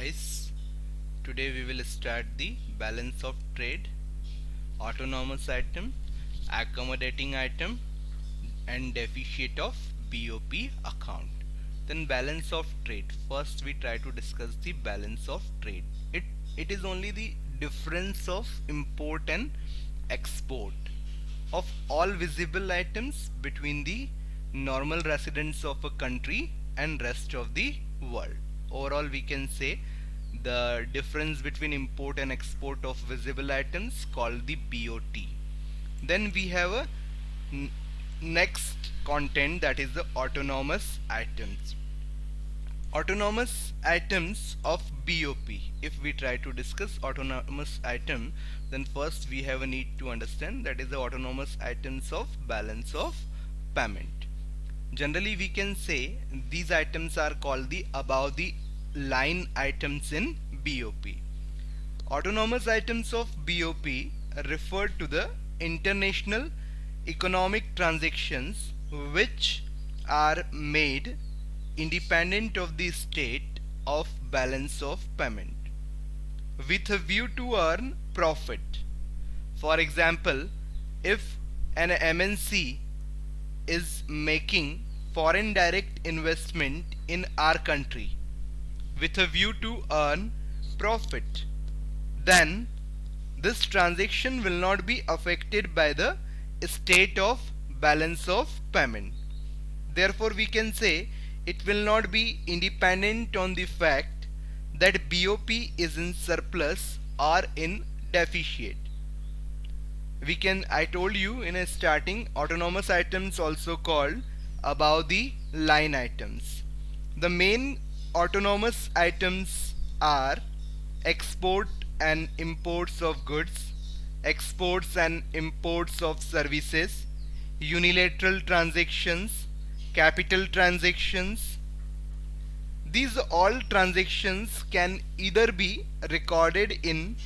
guys, today we will start the balance of trade, autonomous item, accommodating item and deficit of BOP account. Then balance of trade. First we try to discuss the balance of trade. It is only the difference of import and export of all visible items between the normal residents of a country and rest of the world. Overall we can say the difference between import and export of visible items called the BOT. Then we have a next content, that is the autonomous items. Autonomous items of BOP. If we try to discuss autonomous item, then first we have a need to understand that is the autonomous items of balance of payment. Generally we can say these items are called the above the line items in BOP. Autonomous items of BOP refer to the international economic transactions which are made independent of the state of balance of payment with a view to earn profit. For example, if an MNC is making foreign direct investment in our country with a view to earn profit, then this transaction will not be affected by the state of balance of payment. Therefore we can say it will not be independent on the fact that BOP is in surplus or in deficit. I told you in a starting, autonomous items also called above the line items. The main autonomous items are export and imports of goods, exports and imports of services, unilateral transactions, capital transactions. These all transactions can either be recorded in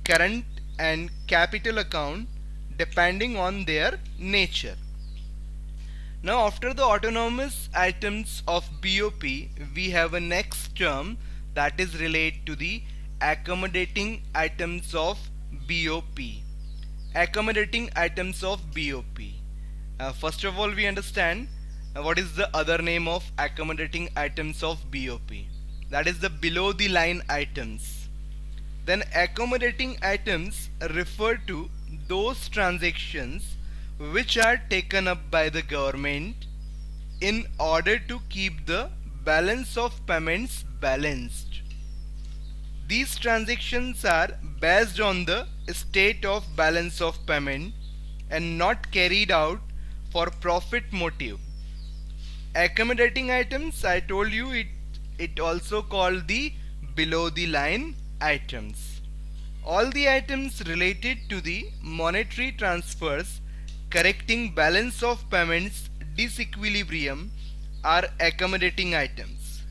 current and capital account depending on their nature. Now after the autonomous items of BOP, we have a next term that is related to the accommodating items of BOP. Accommodating items of BOP. First of all we understand what is the other name of accommodating items of BOP. That is the below the line items. Then accommodating items refer to those transactions which are taken up by the government in order to keep the balance of payments balanced. These transactions are based on the state of balance of payment and not carried out for profit motive. Accommodating items, I told you it also called the below the line items. All the items related to the monetary transfers correcting balance of payments disequilibrium are accommodating items.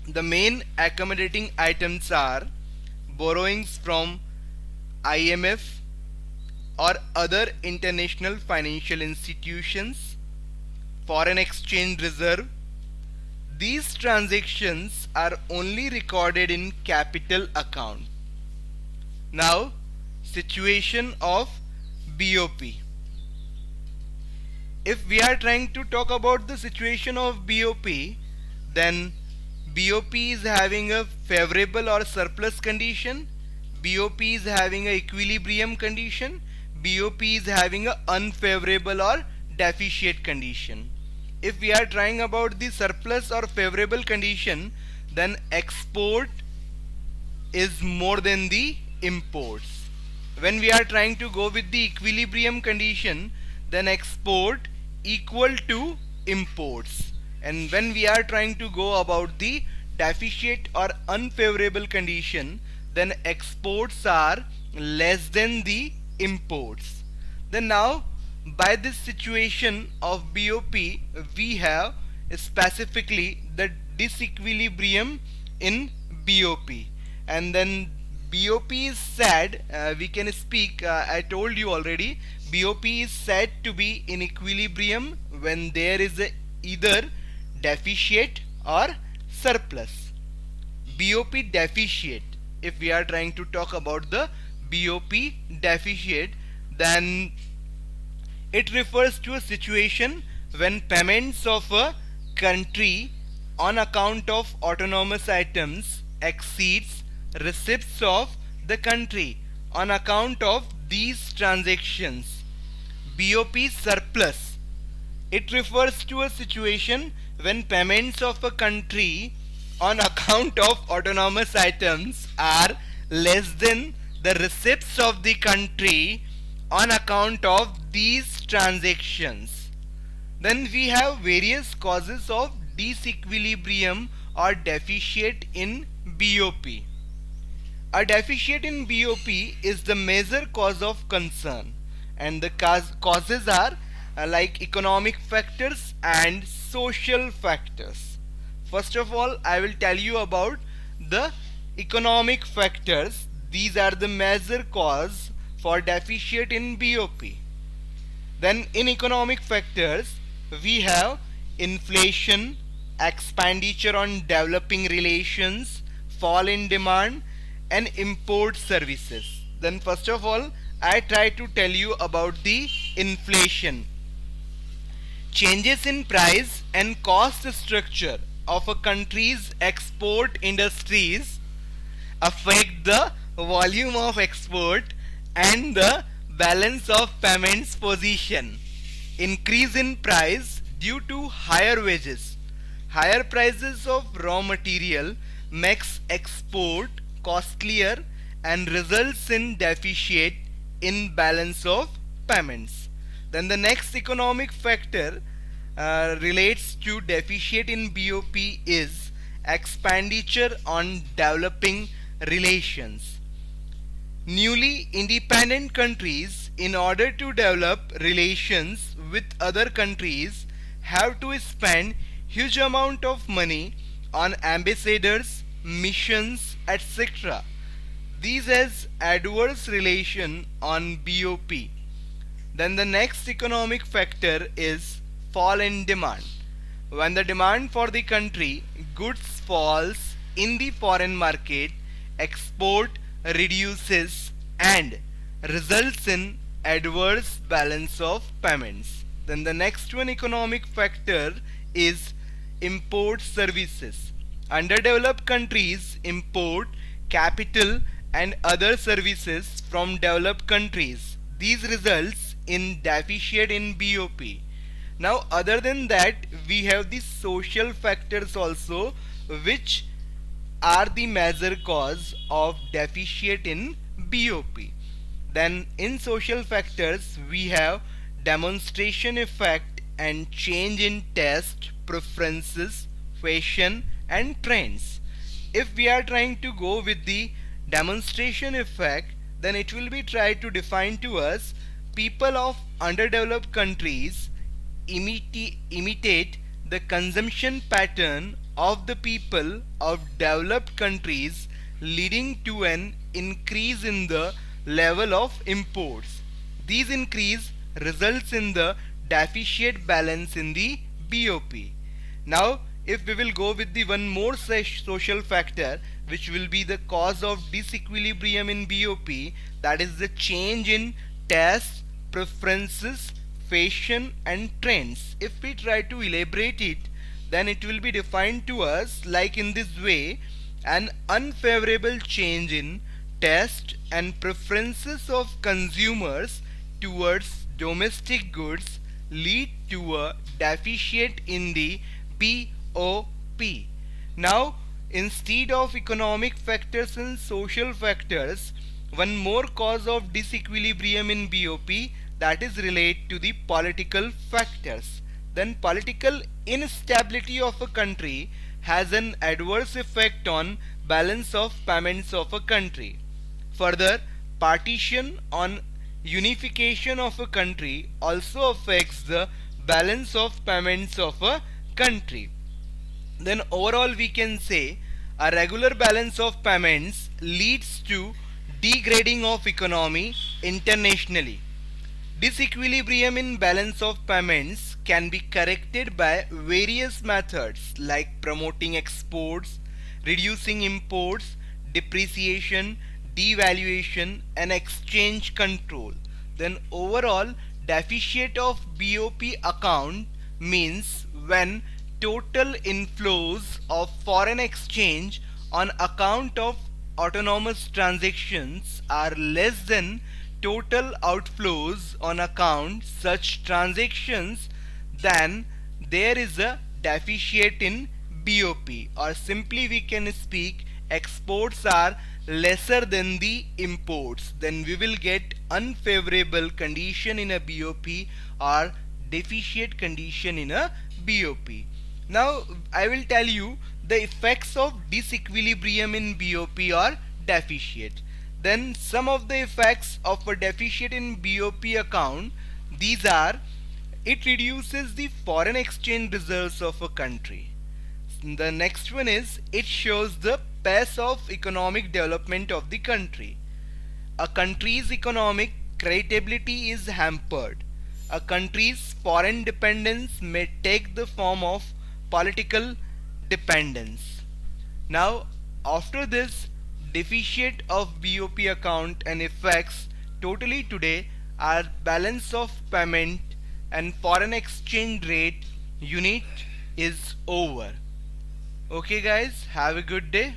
The main accommodating items are borrowings from IMF or other international financial institutions, foreign exchange reserve. These transactions are only recorded in capital account. Now, situation of BOP. If we are trying to talk about the situation of BOP, then BOP is having a favorable or surplus condition, BOP is having a equilibrium condition, BOP is having a unfavorable or deficit condition. If we are trying about the surplus or favorable condition, then export is more than the imports. When we are trying to go with the equilibrium condition, then export equal to imports. And when we are trying to go about the deficit or unfavorable condition, then exports are less than the imports. Then now by this situation of BOP, we have specifically the disequilibrium in BOP, and then BOP is said, we can speak, I told you already, BOP is said to be in equilibrium when there is either deficit or surplus. BOP deficit. If we are trying to talk about the BOP deficit, then it refers to a situation when payments of a country on account of autonomous items exceeds receipts of the country on account of these transactions. BOP surplus. It refers to a situation when payments of a country on account of autonomous items are less than the receipts of the country on account of these transactions. Then we have various causes of disequilibrium or deficit in BOP. A deficit in BOP is the major cause of concern, and the causes are like economic factors and social factors. First of all, I will tell you about the economic factors. These are the major cause for deficit in BOP. Then in economic factors, we have inflation, expenditure on developing relations, fall in demand, and import services. Then first of all, I try to tell you about the inflation. Changes in price and cost structure of a country's export industries affect the volume of export and the balance of payments position. Increase in price due to higher wages. Higher prices of raw material makes export costlier and results in deficit in balance of payments. Then the next economic factor relates to deficit in BOP is expenditure on developing relations. Newly independent countries, in order to develop relations with other countries, have to spend huge amount of money on ambassadors, missions, etc. These has adverse relation on BOP. Then the next economic factor is fall in demand. When the demand for the country goods falls in the foreign market, export reduces and results in adverse balance of payments. Then the next one economic factor is import services. Underdeveloped countries import capital and other services from developed countries. These results in deficit in BOP. Now other than that, we have the social factors also, which are the major cause of deficit in BOP. Then in social factors, we have demonstration effect and change in taste, preferences, fashion and trends. If we are trying to go with the demonstration effect, then it will be tried to define to us people of underdeveloped countries imitate the consumption pattern of the people of developed countries, leading to an increase in the level of imports. These increase results in the deficit balance in the BOP. Now if we will go with the one more social factor which will be the cause of disequilibrium in BOP, that is the change in taste, preferences, fashion and trends. If we try to elaborate it, then it will be defined to us like in this way: an unfavorable change in taste and preferences of consumers towards domestic goods lead to a deficit in the BOP. Now instead of economic factors and social factors, one more cause of disequilibrium in BOP, that is relate to the political factors. Then political instability of a country has an adverse effect on balance of payments of a country. Further, partition on unification of a country also affects the balance of payments of a country. Then overall we can say a regular balance of payments leads to degrading of economy internationally. Disequilibrium in balance of payments can be corrected by various methods like promoting exports, reducing imports, depreciation, devaluation and exchange control. Then overall deficit of BOP account means when total inflows of foreign exchange on account of autonomous transactions are less than total outflows on account such transactions, then there is a deficit in BOP, or simply we can speak exports are lesser than the imports, then we will get unfavorable condition in a BOP or deficit condition in a BOP. Now I will tell you the effects of disequilibrium in BOP or deficit. Then some of the effects of a deficit in BOP account, these are: it reduces the foreign exchange reserves of a country. The next one is it shows the pace of economic development of the country. A country's economic credibility is hampered. A country's foreign dependence may take the form of political dependence. Now, after this deficit of BOP account and effects, totally today our balance of payment and foreign exchange rate unit is over. Okay guys, have a good day.